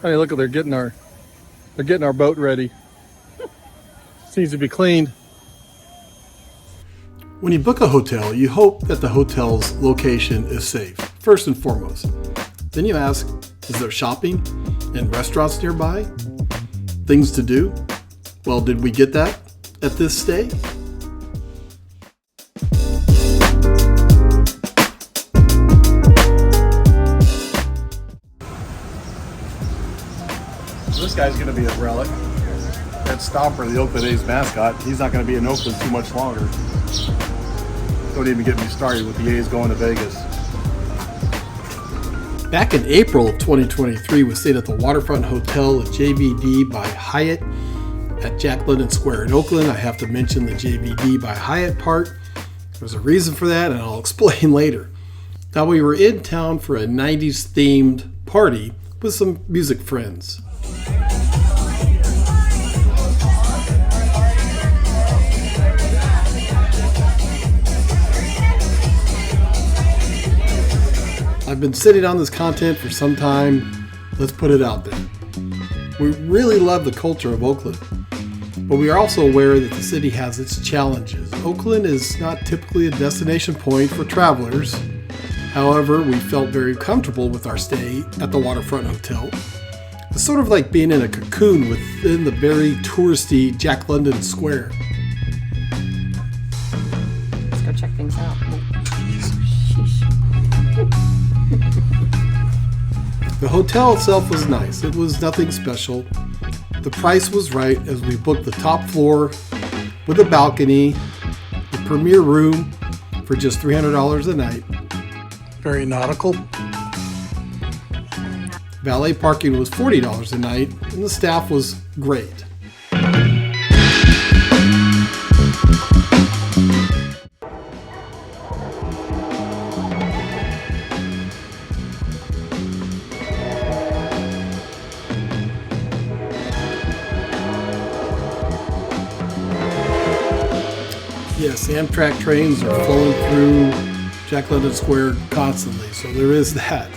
Hey, look, they're getting our boat ready. Seems to be cleaned. When you book a hotel, you hope that the hotel's location is safe, first and foremost. Then you ask, is there shopping and restaurants nearby? Things to do? Well, did we get that at this stay? This guy's going to be a relic. That Stomper, the Oakland A's mascot, he's not going to be in Oakland too much longer. Don't even get me started with the A's going to Vegas. Back in April of 2023, we stayed at the Waterfront Hotel at JVD by Hyatt at Jack London Square in Oakland. I have to mention the JVD by Hyatt part. There's a reason for that, and I'll explain later. Now, we were in town for a 90s themed party with some music friends. I've been sitting on this content for some time. Let's put it out there. We really love the culture of Oakland, but we are also aware that the city has its challenges. Oakland is not typically a destination point for travelers. However, we felt very comfortable with our stay at the Waterfront Hotel. It's sort of like being in a cocoon within the very touristy Jack London Square. Let's go check things out. The hotel itself was nice. It was nothing special. The price was right as we booked the top floor with a balcony, the premier room for just $300 a night. Very nautical. Valet parking was $40 a night, and the staff was great. Yes, Amtrak trains are flowing through Jack London Square constantly, so there is that.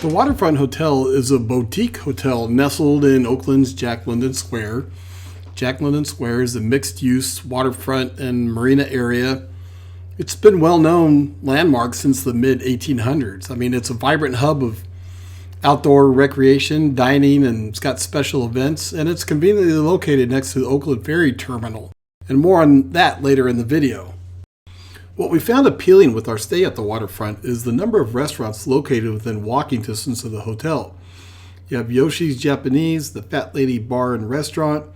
The Waterfront Hotel is a boutique hotel nestled in Oakland's Jack London Square. Jack London Square is a mixed-use waterfront and marina area. It's been a well-known landmark since the mid-1800s. I mean, it's a vibrant hub of outdoor recreation, dining, and it's got special events, and it's conveniently located next to the Oakland Ferry Terminal. And more on that later in the video. What we found appealing with our stay at the waterfront is the number of restaurants located within walking distance of the hotel. You have Yoshi's Japanese, the Fat Lady Bar and Restaurant,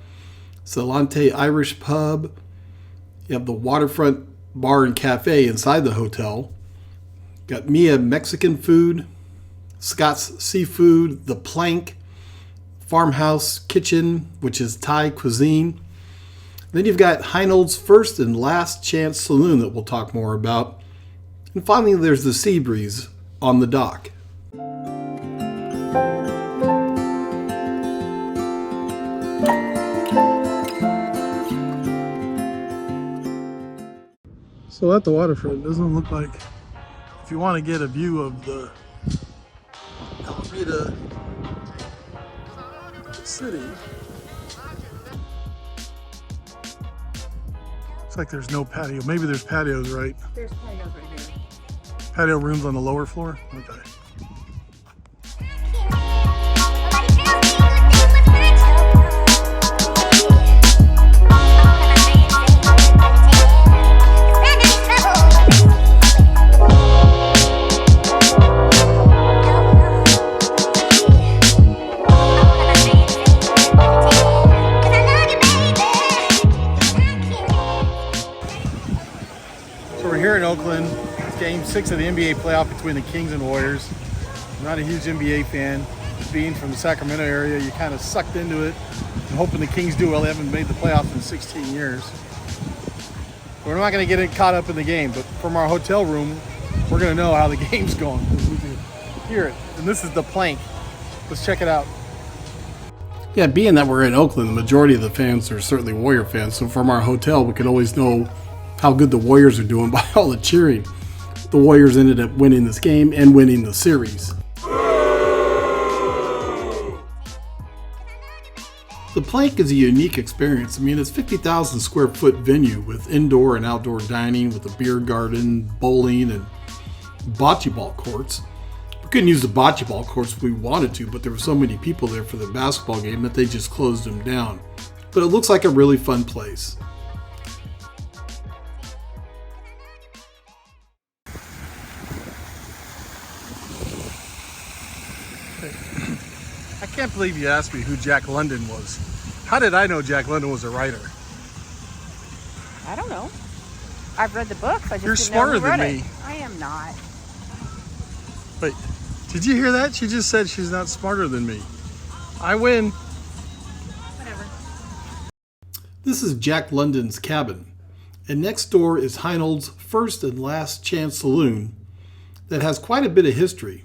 Salante Irish Pub. You have the Waterfront Bar and Cafe inside the hotel. Got Mia Mexican Food, Scott's Seafood, The Plank, Farmhouse Kitchen, which is Thai cuisine. Then you've got Heinold's First and Last Chance Saloon that we'll talk more about. And finally, there's the Sea Breeze on the dock. So at the waterfront, it doesn't look like, if you want to get a view of the Alameda City, looks like there's no patio. Maybe there's patios, right? There's patios right here. Patio rooms on the lower floor? Okay. Here in Oakland, it's Game 6 of the NBA playoff between the Kings and Warriors. I'm not a huge NBA fan. Being from the Sacramento area, you're kind of sucked into it and hoping the Kings do well. They haven't made the playoffs in 16 years. We're not going to get caught up in the game, but from our hotel room, we're going to know how the game's going. We can hear it. And this is The Plank. Let's check it out. Yeah, being that we're in Oakland, the majority of the fans are certainly Warrior fans. So from our hotel, we can always know how good the Warriors are doing by all the cheering. The Warriors ended up winning this game and winning the series. The Plank is a unique experience. I mean, it's a 50,000 square foot venue with indoor and outdoor dining with a beer garden, bowling, and bocce ball courts. We couldn't use the bocce ball courts if we wanted to, but there were so many people there for the basketball game that they just closed them down. But it looks like a really fun place. I can't believe you asked me who Jack London was. How did I know Jack London was a writer? I don't know. I've read the books. I just You're didn't smarter know who than wrote me. it. I am not. But did you hear that? She just said she's not smarter than me. I win. Whatever. This is Jack London's cabin, and next door is Heinold's First and Last Chance Saloon that has quite a bit of history.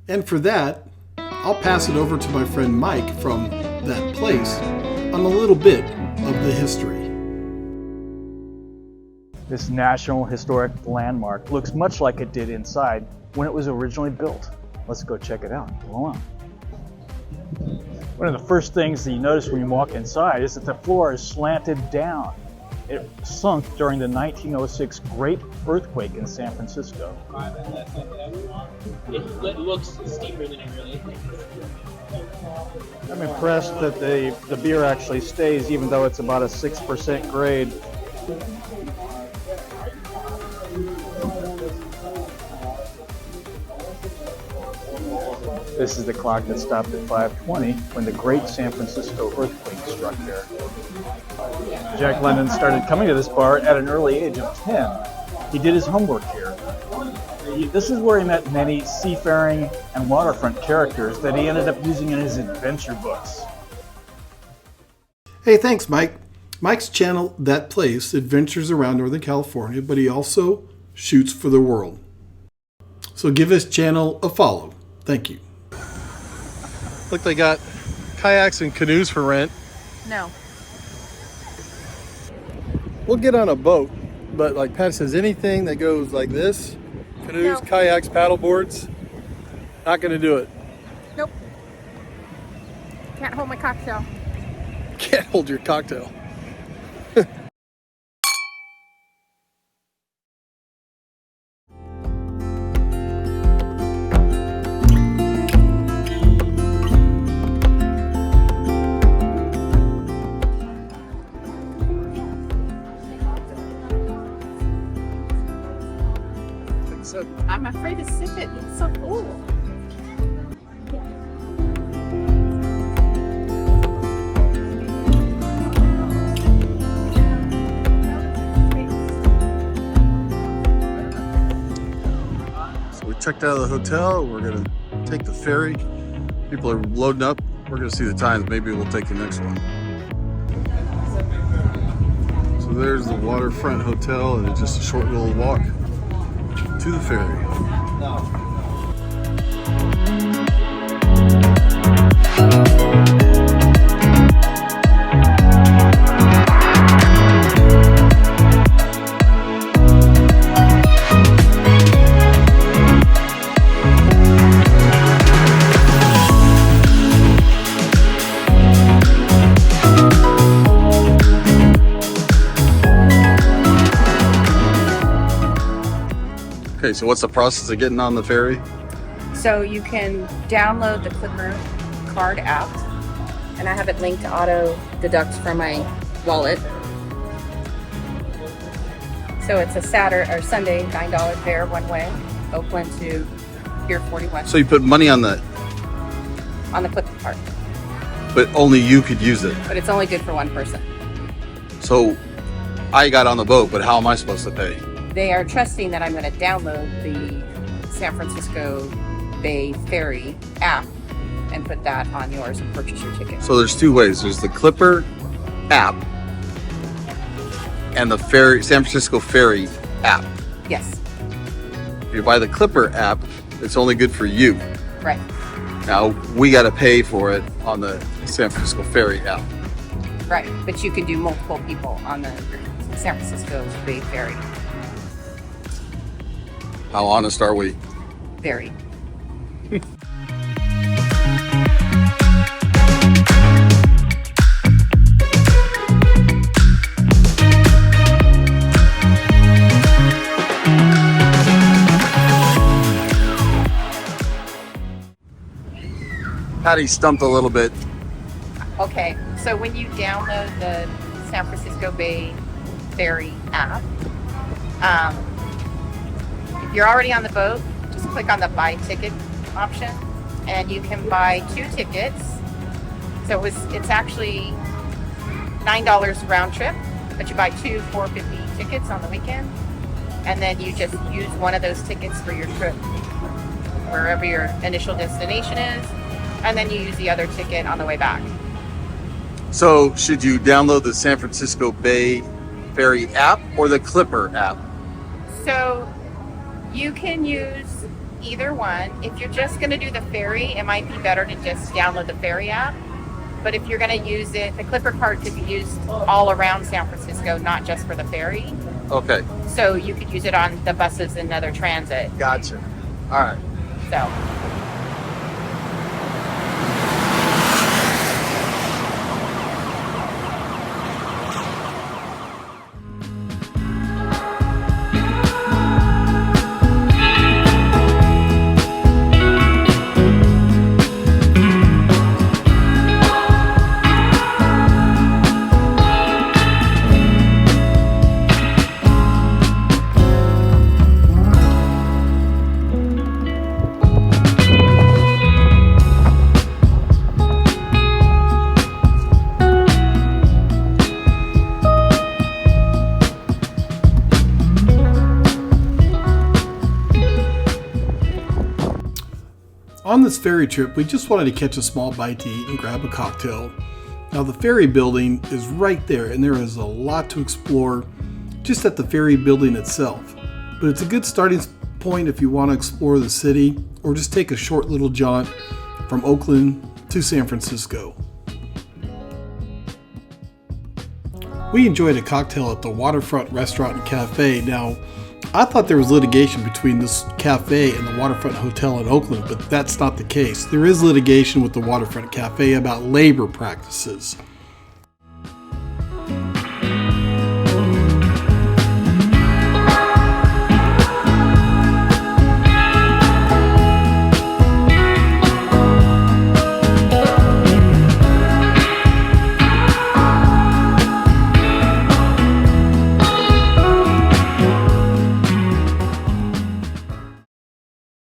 And for that, I'll pass it over to my friend Mike from That Place on a little bit of the history. This National Historic Landmark looks much like it did inside when it was originally built. Let's go check it out. Go on. One of the first things that you notice when you walk inside is that the floor is slanted down. It sunk during the 1906 Great Earthquake in San Francisco. It looks steeper than it really is. I'm impressed that the beer actually stays even though it's about a 6% grade. This is the clock that stopped at 5:20 when the Great San Francisco earthquake struck there. Jack London started coming to this bar at an early age of 10. He did his homework here. This is where he met many seafaring and waterfront characters that he ended up using in his adventure books. Hey, thanks, Mike. Mike's channel, That Place, adventures around Northern California, but he also shoots for the world. So give his channel a follow. Thank you. Look, they got kayaks and canoes for rent. No. We'll get on a boat, but like Pat says, anything that goes like this, canoes, No. kayaks, paddle boards, not gonna do it. Nope. Can't hold my cocktail. Can't hold your cocktail. I'm afraid to sip it. It's so cool. So we checked out of the hotel. We're gonna take the ferry. People are loading up. We're gonna see the times. Maybe we'll take the next one. So there's the Waterfront Hotel, and it's just a short little walk to the ferry. Okay, so what's the process of getting on the ferry? So you can download the Clipper card app, and I have it linked to auto deduct from my wallet. So it's a Saturday or Sunday $9 fare one way, Oakland to Pier 41 So you put money on the, on the Clipper card, but only you could use it. but it's only good for one person. So I got on the boat, but how am I supposed to pay? They are trusting that I'm going to download the San Francisco Bay Ferry app and put that on yours and purchase your ticket. So there's two ways. There's the Clipper app and the ferry, San Francisco Ferry app. Yes, If you buy the Clipper app, it's only good for you. right. Now we got to pay for it on the San Francisco Ferry app. Right, but you can do multiple people on the San Francisco Bay Ferry. How honest are we? Very. Patty stumped a little bit. Okay, so when you download the San Francisco Bay Ferry app, if you're already on the boat, just click on the buy ticket option and you can buy 2 tickets. So it's actually $9 round trip, but you buy 2 $4.50 tickets on the weekend, and then you just use one of those tickets for your trip wherever your initial destination is, and then you use the other ticket on the way back. So should you download the San Francisco Bay Ferry app or the Clipper app? So you can use either one. If you're just going to do the ferry, it might be better to just download the ferry app. But if you're going to use it, the Clipper card could be used all around San Francisco, not just for the ferry. Okay, So you could use it on the buses and other transit. gotcha. All right. So On this ferry trip, we just wanted to catch a small bite to eat and grab a cocktail. Now the ferry building is right there and there is a lot to explore just at the ferry building itself. But it's a good starting point if you want to explore the city or just take a short little jaunt from Oakland to San Francisco. We enjoyed a cocktail at the Waterfront Restaurant and Cafe. Now, I thought there was litigation between this cafe and the Waterfront Hotel in Oakland, but that's not the case. There is litigation with the Waterfront Cafe about labor practices.